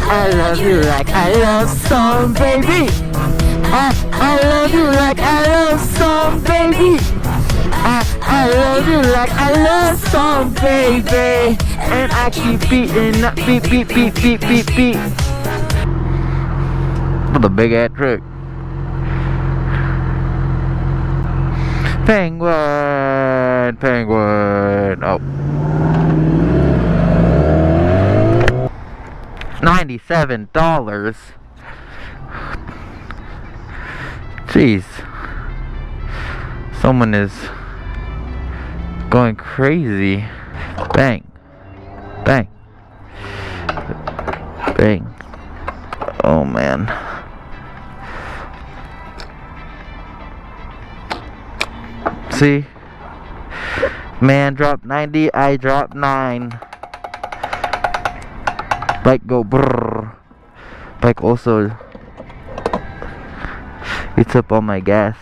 I love you like I love some baby. I love you like I love some baby. I love you like I love some baby. And I keep beating up, beat, beat, beat, beat, beat, beat. What a big ass truck. Penguin, penguin. Oh. $97. Jeez. Someone is going crazy. Bang. Bang. Bang. Oh man. See? Man dropped 90, I dropped 9. Bike go brrr. Bike also eats up all my gas.